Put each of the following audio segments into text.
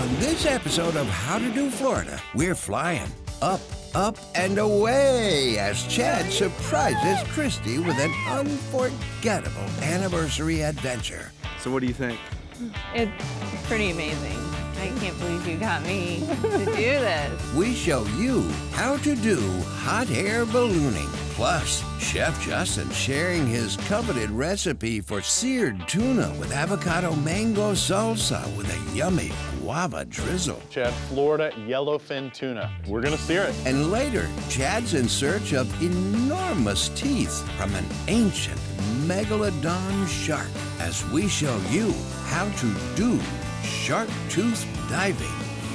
On this episode of How to Do Florida, we're flying up, up, and away as Chad surprises Christy with an unforgettable anniversary adventure. So what do you think? It's pretty amazing. I can't believe you got me to do this. We show you how to do hot air ballooning. Plus, Chef Justin sharing his coveted recipe for seared tuna with avocado mango salsa with a yummy guava drizzle. Chad, Florida yellowfin tuna. We're gonna sear it. And later, Chad's in search of enormous teeth from an ancient megalodon shark as we show you how to do shark tooth diving.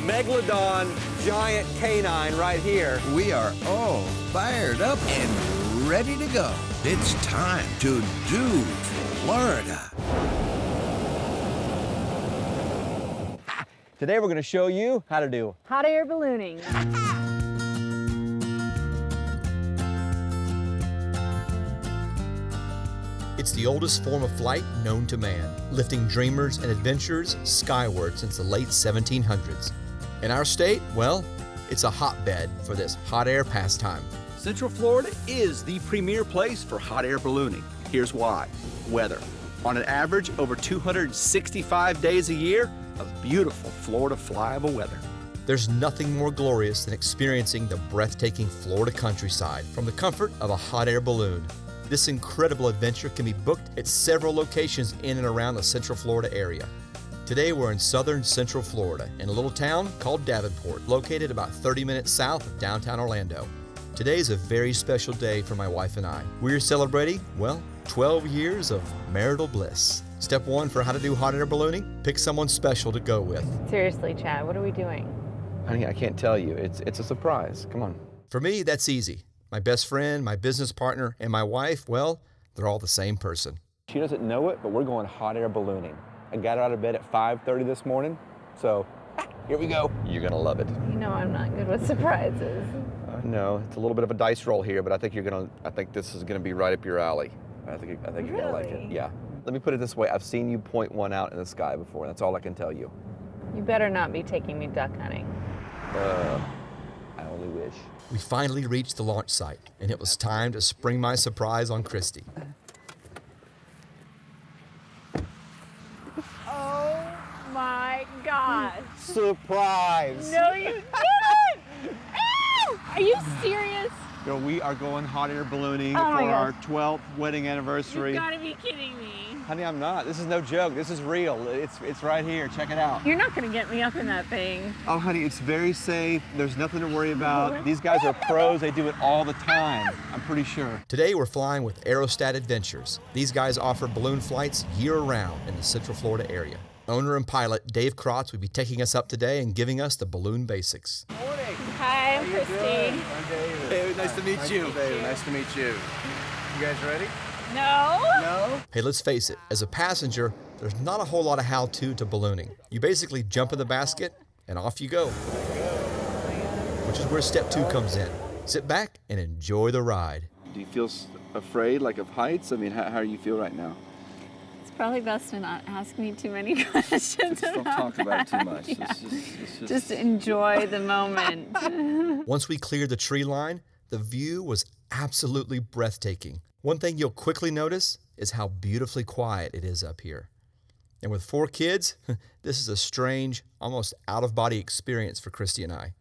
Megalodon giant canine right here. We are all fired up and ready to go. It's time to do Florida. Today we're going to show you how to do Hot air ballooning. It's the oldest form of flight known to man, lifting dreamers and adventurers skyward since the late 1700s. In our state, well, it's a hotbed for this hot air pastime. Central Florida is the premier place for hot air ballooning. Here's why. Weather. On an average, over 265 days a year of beautiful Florida flyable weather. There's nothing more glorious than experiencing the breathtaking Florida countryside from the comfort of a hot air balloon. This incredible adventure can be booked at several locations in and around the Central Florida area. Today we're in southern Central Florida in a little town called Davenport, located about 30 minutes south of downtown Orlando. Today is a very special day for my wife and I. We're celebrating, well, 12 years of marital bliss. Step one for how to do hot air ballooning, pick someone special to go with. Seriously, Chad, what are we doing? Honey, I can't tell you. It's a surprise. Come on. For me, that's easy. My best friend, my business partner, and my wife, well, they're all the same person. She doesn't know it, but we're going hot air ballooning. I got her out of bed at 5:30 this morning, so here we go. You're gonna love it. You know I'm not good with surprises. I know it's a little bit of a dice roll here, but I think this is gonna be right up your alley. I think you're gonna like it. Really? Yeah. Let me put it this way. I've seen you point one out in the sky before. That's all I can tell you. You better not be taking me duck hunting. I only wish. We finally reached the launch site, and it was time to spring my surprise on Christy. Oh my gosh. Surprise! No, you didn't! Ow! Are you serious? Girl, we are going hot air ballooning Oh my for our gosh. 12th wedding anniversary. You've got to be kidding me. Honey, I'm not. This is no joke. This is real. It's right here. Check it out. You're not going to get me up in that thing. Oh, honey, it's very safe. There's nothing to worry about. These guys are pros. They do it all the time, I'm pretty sure. Today we're flying with Aerostat Adventures. These guys offer balloon flights year-round in the Central Florida area. Owner and pilot Dave Krotz will be taking us up today and giving us the balloon basics. Morning. Hi, I'm Christy. I'm David. David, nice to meet you. David, nice to meet you. You guys ready? No? No? Hey, let's face it, as a passenger, there's not a whole lot of how-to to ballooning. You basically jump in the basket and off you go. Which is where step 2 comes in. Sit back and enjoy the ride. Do you feel afraid, like, of heights? I mean, how do you feel right now? It's probably best to not ask me too many questions. Don't talk about it too much. Yeah. It's just... Just enjoy the moment. Once we cleared the tree line, the view was absolutely breathtaking. One thing you'll quickly notice is how beautifully quiet it is up here. And with 4 kids, this is a strange, almost out-of-body experience for Christy and I.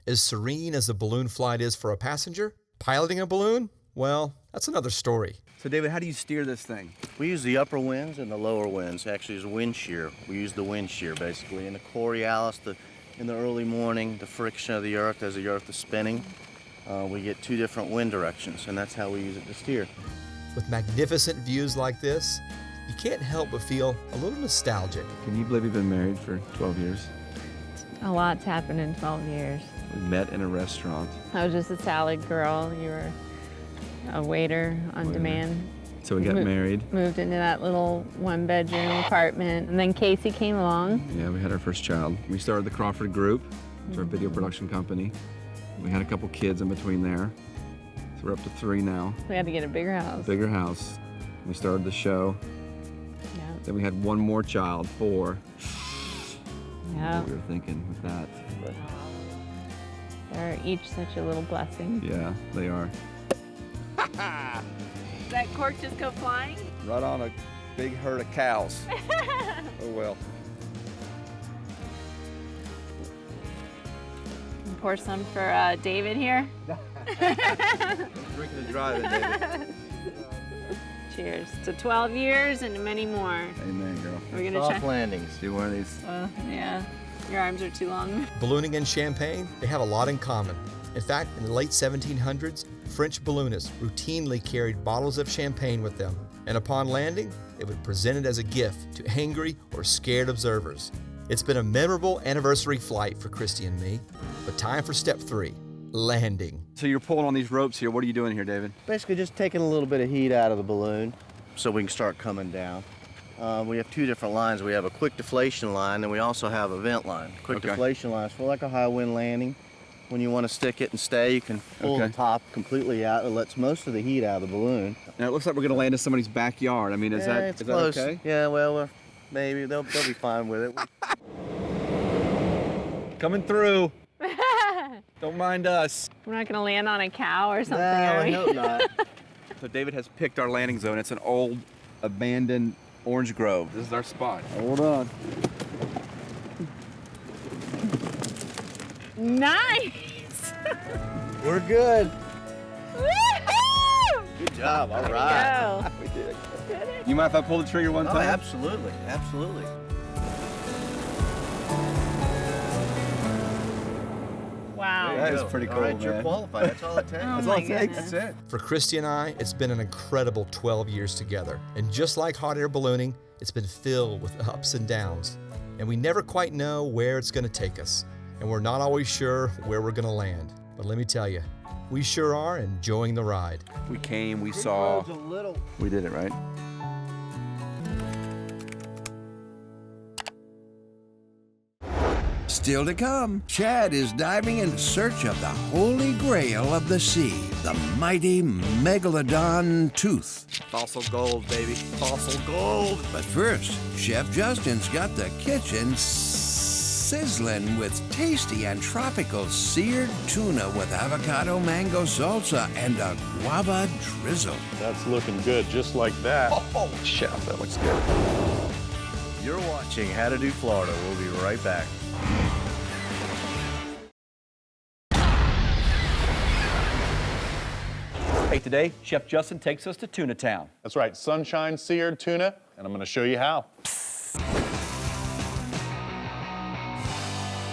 As serene as a balloon flight is for a passenger, piloting a balloon, well, that's another story. So David, how do you steer this thing? We use the upper winds and the lower winds. Actually, it's wind shear. We use the wind shear, basically. In the Coriolis, in the early morning, the friction of the earth as the earth is spinning, we get 2 different wind directions, and that's how we use it to steer. With magnificent views like this, you can't help but feel a little nostalgic. Can you believe you've been married for 12 years? A lot's happened in 12 years. We met in a restaurant. I was just a salad girl. You were a waiter on demand. So we got married. Moved into that little 1-bedroom apartment. And then Casey came along. Yeah, we had our first child. We started the Crawford Group. It's our video production company. We had a couple kids in between there. So we're up to 3 now. We had to get a bigger house. Bigger house. We started the show. Yeah. Then we had one more child, 4. Yeah. what we were thinking with that. But They're each such a little blessing. yeah, they are. Does that cork just go flying? Right on a big herd of cows. Oh well. Pour some for David here. Drinking and driving, David. Cheers to 12 years and many more. Amen, girl. We're gonna Soft try. landings. Do one of these. Yeah, your arms are too long. Ballooning and champagne, they have a lot in common. In fact, in the late 1700s, French balloonists routinely carried bottles of champagne with them, and upon landing, they would present it as a gift to angry or scared observers. It's been a memorable anniversary flight for Christy and me, but time for step 3, landing. So you're pulling on these ropes here. What are you doing here, David? Basically just taking a little bit of heat out of the balloon so we can start coming down. We have 2 different lines. We have a quick deflation line and we also have a vent line. Quick Okay. deflation line is for like a high wind landing. When you want to stick it and stay, you can pull the top completely out. It lets most of the heat out of the balloon. Now it looks like we're gonna land in somebody's backyard. I mean, is that It's close. okay? Yeah, well, maybe they'll be fine with it. Coming through. Don't mind us. We're not gonna land on a cow or something, No, are I we? hope not. So David has picked our landing zone. It's an old, abandoned orange grove. This is our spot. Hold on. Nice! We're good. Woohoo! Good job. All right. Go. We did. You mind if I pull the trigger one Oh, time? absolutely. Absolutely. Wow. That is pretty All cool, right, you're man. qualified. That's all it takes. Oh That's my all it takes. goodness. That's it. For Christy and I, it's been an incredible 12 years together. And just like hot air ballooning, it's been filled with ups and downs. And we never quite know where it's going to take us. And we're not always sure where we're going to land. But let me tell you, we sure are enjoying the ride. We came, we saw. A little. We did it, right? Still to come, Chad is diving in search of the holy grail of the sea, the mighty megalodon tooth. Fossil gold, baby. Fossil gold. But first, Chef Justin's got the kitchen sizzling with tasty and tropical seared tuna with avocado mango salsa and a guava drizzle. That's looking good, just like that. Oh, chef, that looks good. You're watching How to Do Florida. We'll be right back. Hey, today, Chef Justin takes us to Tuna Town. That's right, sunshine seared tuna, and I'm gonna show you how.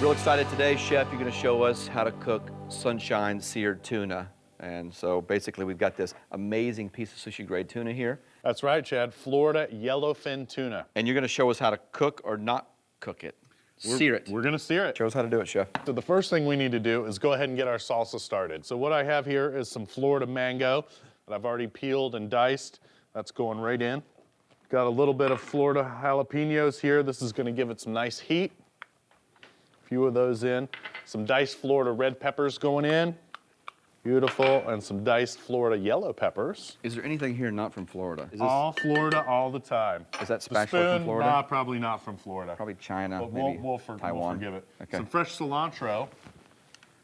Real excited today, Chef. You're going to show us how to cook sunshine seared tuna. And so basically, we've got this amazing piece of sushi grade tuna here. That's right, Chad, Florida yellowfin tuna. And you're going to show us how to cook or not cook it. Sear it. We're gonna sear it. Show us how to do it, Chef. So the first thing we need to do is go ahead and get our salsa started. So what I have here is some Florida mango that I've already peeled and diced. That's going right in. Got a little bit of Florida jalapenos here. This is gonna give it some nice heat. A few of those in. Some diced Florida red peppers going in. Beautiful, and some diced Florida yellow peppers. Is there anything here not from Florida? Is this All Florida, all the time. Is that The spatula from spoon, Florida? Nah, probably not from Florida. Probably China, But maybe we'll Taiwan. forgive it. Okay. Some fresh cilantro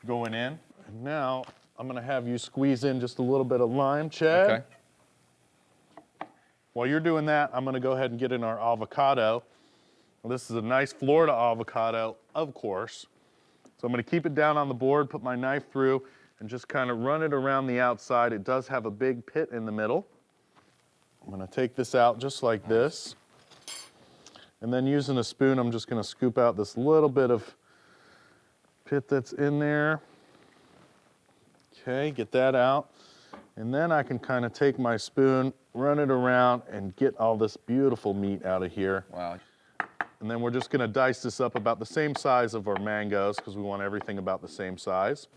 going in. And now I'm gonna have you squeeze in just a little bit of lime, Chad. Okay. While you're doing that, I'm gonna go ahead and get in our avocado. Well, this is a nice Florida avocado, of course. So I'm gonna keep it down on the board, put my knife through, and just kind of run it around the outside. It does have a big pit in the middle. I'm gonna take this out just like this. And then using a spoon, I'm just gonna scoop out this little bit of pit that's in there. Okay, get that out. And then I can kind of take my spoon, run it around, and get all this beautiful meat out of here. Wow. And then we're just gonna dice this up about the same size of our mangoes because we want everything about the same size.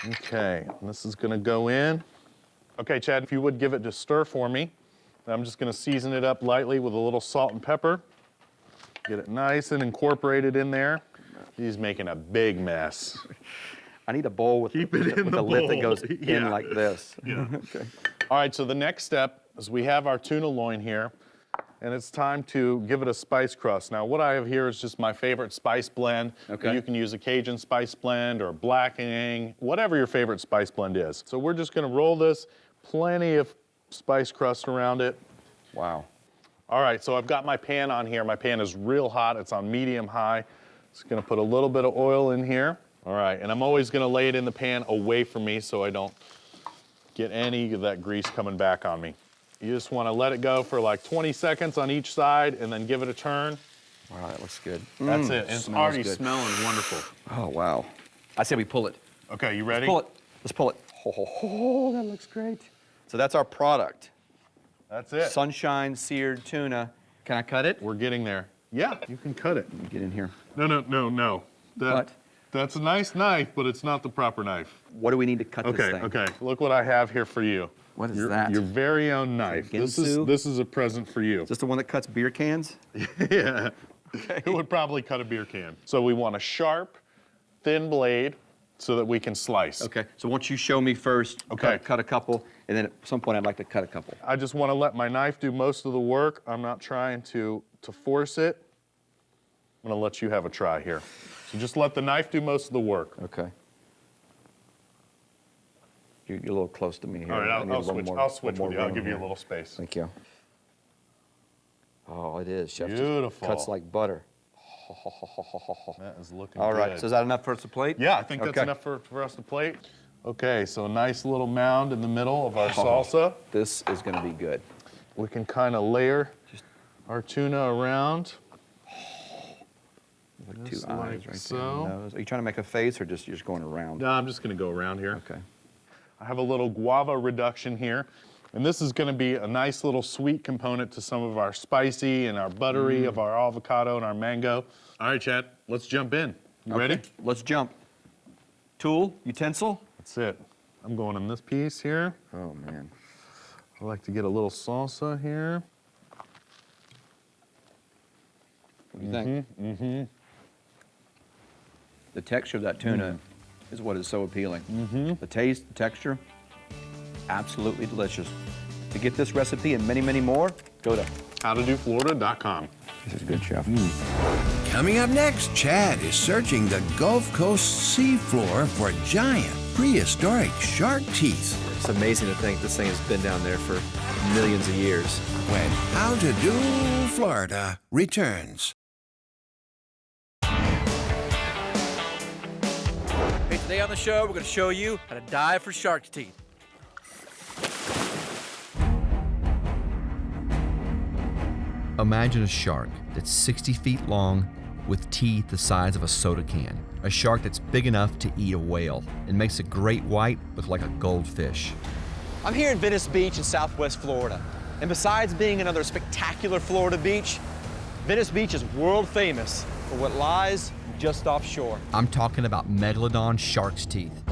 Okay, and this is gonna go in. Okay, Chad, if you would give it a stir for me. I'm just gonna season it up lightly with a little salt and pepper. Get it nice and incorporated in there. He's making a big mess. I need a bowl with, Keep it in with the a lid that bowl. goes Yeah. in like this. Yeah. Okay. All right, so the next step is we have our tuna loin here. and it's time to give it a spice crust. Now, what I have here is just my favorite spice blend. Okay. You can use a Cajun spice blend or blackening, whatever your favorite spice blend is. So we're just gonna roll this, plenty of spice crust around it. Wow. All right, so I've got my pan on here. My pan is real hot, it's on medium high. Just gonna put a little bit of oil in here. All right, and I'm always gonna lay it in the pan away from me so I don't get any of that grease coming back on me. You just wanna let it go for like 20 seconds on each side and then give it a turn. Wow, that looks good. That's it, and it's smells already good. smelling wonderful. Oh, wow. I say we pull it. Okay, you ready? Pull it. Let's pull it. Oh, that looks great. So that's our product. That's it. Sunshine seared tuna. Can I cut it? We're getting there. Yeah, you can cut it. Let me get in here. No. What? That's a nice knife, but it's not the proper knife. What do we need to cut this thing? Okay. Look what I have here for you. What is your, that? Your very own knife. This is a present for you. Is this the one that cuts beer cans? Yeah. Okay. It would probably cut a beer can. So we want a sharp, thin blade so that we can slice. Okay, so once you show me first, Okay. cut a couple, and then at some point I'd like to cut a couple. I just want to let my knife do most of the work. I'm not trying to force it. I'm gonna let you have a try here. So just let the knife do most of the work. Okay. You're a little close to me here. All right, I need a I'll little switch. more- I'll switch more with you. I'll room give you a here. little space. Thank you. Oh, it is, Chef. Just Beautiful. cuts like butter. That is looking All right, good. so is that enough for us to plate? Yeah, I think that's Okay. enough for us to plate. Okay, so a nice little mound in the middle of our salsa. This is gonna be good. We can kind of layer our tuna around. Like two Just eyes like right there. so. on the nose. Are you trying to make a face or you're just going around? No, I'm just gonna go around here. Okay. I have a little guava reduction here. And this is gonna be a nice little sweet component to some of our spicy and our buttery of our avocado and our mango. All right, Chad, let's jump in. You ready? Let's jump. Tool, utensil. That's it. I'm going in this piece here. Oh man. I like to get a little salsa here. What do you think? Mm-hmm. The texture of that tuna is what is so appealing. The taste, the texture, absolutely delicious. To get this recipe and many, many more, go to howtodoflorida.com. This is good, Chef. Coming up next, Chad is searching the Gulf Coast seafloor for giant prehistoric shark teeth. It's amazing to think this thing has been down there for millions of years. When How to Do Florida returns. Hey, today on the show, we're going to show you how to dive for shark teeth. Imagine a shark that's 60 feet long with teeth the size of a soda can. A shark that's big enough to eat a whale and makes a great white look like a goldfish. I'm here in Venice Beach in Southwest Florida. And besides being another spectacular Florida beach, Venice Beach is world famous for what lies just offshore. I'm talking about megalodon shark's teeth.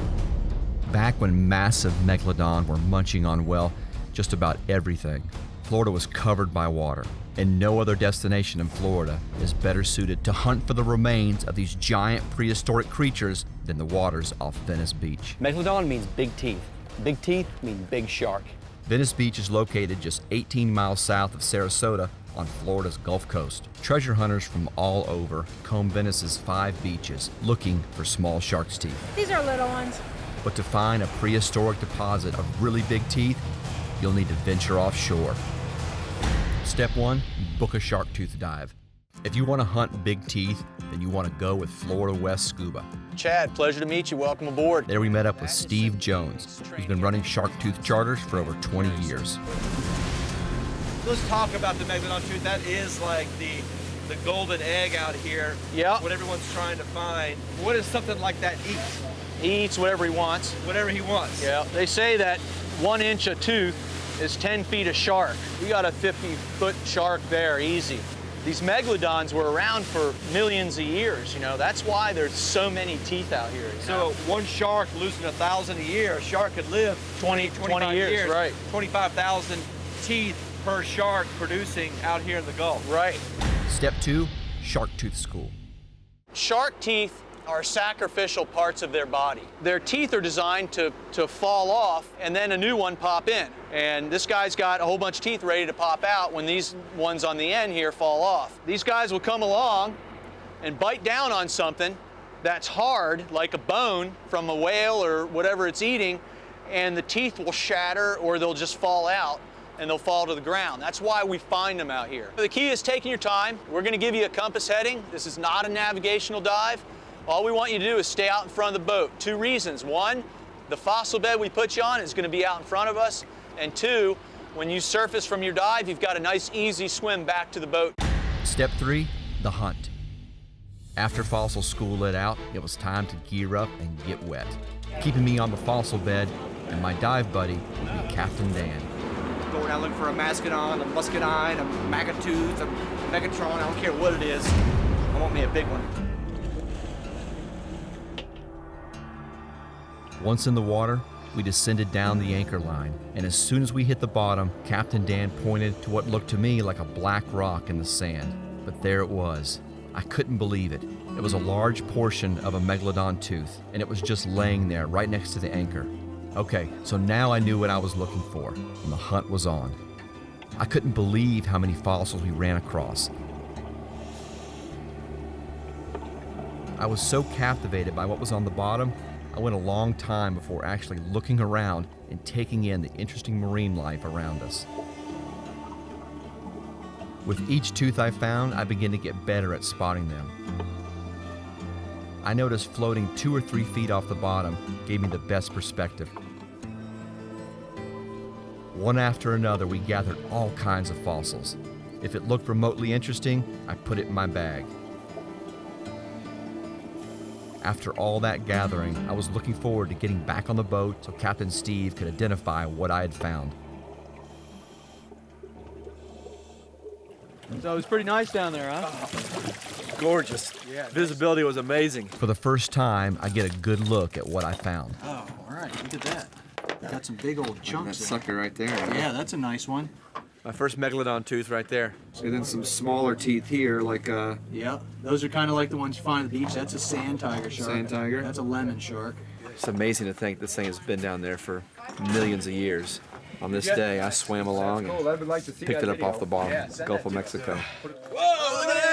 Back when massive megalodon were munching on, well, just about everything, Florida was covered by water. And no other destination in Florida is better suited to hunt for the remains of these giant prehistoric creatures than the waters off Venice Beach. Megalodon means big teeth. Big teeth mean big shark. Venice Beach is located just 18 miles south of Sarasota on Florida's Gulf Coast. Treasure hunters from all over comb Venice's 5 beaches looking for small shark's teeth. These are little ones. But to find a prehistoric deposit of really big teeth, you'll need to venture offshore. Step 1, book a shark tooth dive. If you want to hunt big teeth, then you want to go with Florida West Scuba. Chad, pleasure to meet you. Welcome aboard. There we met up with Steve Jones, who's been running shark tooth charters for over 20 years. Let's talk about the megalodon tooth. That is like the golden egg out here. Yeah. What everyone's trying to find. What does something like that eat? He eats whatever he wants. Whatever he wants. Yeah. They say that 1 inch of tooth is 10 feet of shark. We got a 50-foot shark there, easy. These megalodons were around for millions of years, you know. That's why there's so many teeth out here. So one shark losing 1,000 a year, a shark could live 20 years, right. 25,000 teeth per shark producing out here in the Gulf. Right. Step 2, shark tooth school. Shark teeth are sacrificial parts of their body. Their teeth are designed to fall off and then a new one pop in. And this guy's got a whole bunch of teeth ready to pop out when these ones on the end here fall off. These guys will come along and bite down on something that's hard, like a bone from a whale or whatever it's eating, and the teeth will shatter or they'll just fall out and they'll fall to the ground. That's why we find them out here. The key is taking your time. We're gonna give you a compass heading. This is not a navigational dive. All we want you to do is stay out in front of the boat. 2 reasons. 1, the fossil bed we put you on is gonna be out in front of us. And 2, when you surface from your dive, you've got a nice easy swim back to the boat. Step 3, the hunt. After fossil school lit out, it was time to gear up and get wet. Keeping me on the fossil bed and my dive buddy would be Captain Dan. Going out looking for a Mastodon, a Muscadine, a Magatooth, a Megatron, I don't care what it is. I want me a big one. Once in the water, we descended down the anchor line, and as soon as we hit the bottom, Captain Dan pointed to what looked to me like a black rock in the sand. But there it was. I couldn't believe it. It was a large portion of a megalodon tooth, and it was just laying there right next to the anchor. Okay, so now I knew what I was looking for, and the hunt was on. I couldn't believe how many fossils we ran across. I was so captivated by what was on the bottom, I went a long time before actually looking around and taking in the interesting marine life around us. With each tooth I found, I began to get better at spotting them. I noticed floating 2 or 3 feet off the bottom gave me the best perspective. One after another, we gathered all kinds of fossils. If it looked remotely interesting, I put it in my bag. After all that gathering, I was looking forward to getting back on the boat so Captain Steve could identify what I had found. So it was pretty nice down there, huh? Gorgeous. Yeah. Visibility was amazing. For the first time, I get a good look at what I found. Oh, all right, look at that. Got some big old chunks That sucker right there. Yeah, that's a nice one. My first megalodon tooth right there. And then some smaller teeth here, like Yeah, those are kind of like the ones you find at the beach. That's a sand tiger shark. Sand tiger. That's a lemon shark. It's amazing to think this thing has been down there for millions of years. On this day, I swam along and picked it up off the bottom, Gulf of Mexico. Whoa, look at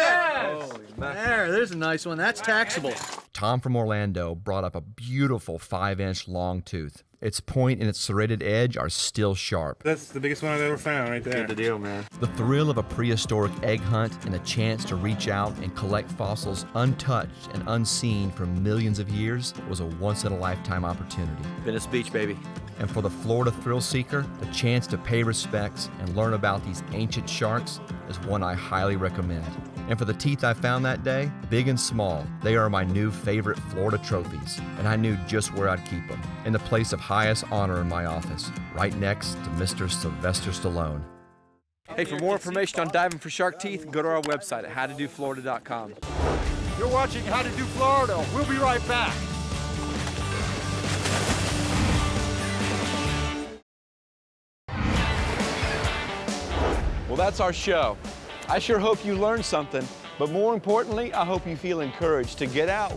that! There's a nice one. That's taxable. Tom from Orlando brought up a beautiful 5-inch long tooth. Its point and its serrated edge are still sharp. That's the biggest one I've ever found right there. Good deal, man. The thrill of a prehistoric egg hunt and a chance to reach out and collect fossils untouched and unseen for millions of years was a once-in-a-lifetime opportunity. Venice Beach, baby. And for the Florida thrill seeker, the chance to pay respects and learn about these ancient sharks is one I highly recommend. And for the teeth I found that day, big and small, they are my new favorite Florida trophies, and I knew just where I'd keep them, in the place of highest honor in my office, right next to Mr. Sylvester Stallone. Hey, for more information on diving for shark teeth, go to our website at howtodoflorida.com. You're watching How to Do Florida. We'll be right back. Well, that's our show. I sure hope you learned something, but more importantly, I hope you feel encouraged to get out,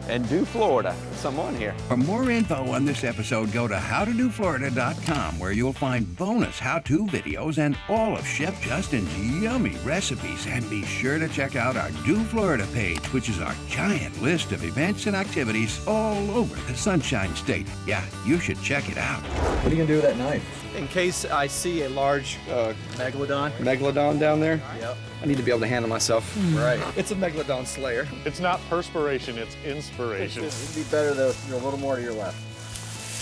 and do Florida. Some on here. For more info on this episode, go to howtodoflorida.com, where you'll find bonus how-to videos and all of Chef Justin's yummy recipes. And be sure to check out our Do Florida page, which is our giant list of events and activities all over the Sunshine State. Yeah, you should check it out. What are you gonna do with that knife? In case I see a large megalodon down there, Yep. I need to be able to handle myself. Right. It's a megalodon slayer. It's not perspiration, it's inspiration. It'd be better though if you're a little more to your left.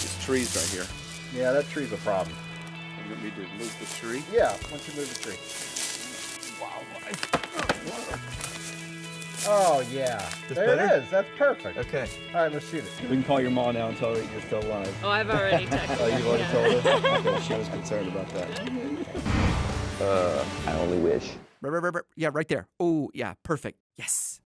This tree's right here. Yeah, that tree's a problem. You want me to move the tree? Yeah, once you move the tree. Oh, yeah. There it is. That's perfect. Okay. All right, let's shoot it. We can call your mom now and tell her you're still alive. Oh, I've already texted her. You've already Yeah. told her? Okay, she was concerned about that. I only wish. Yeah, right there. Oh, yeah, perfect. Yes.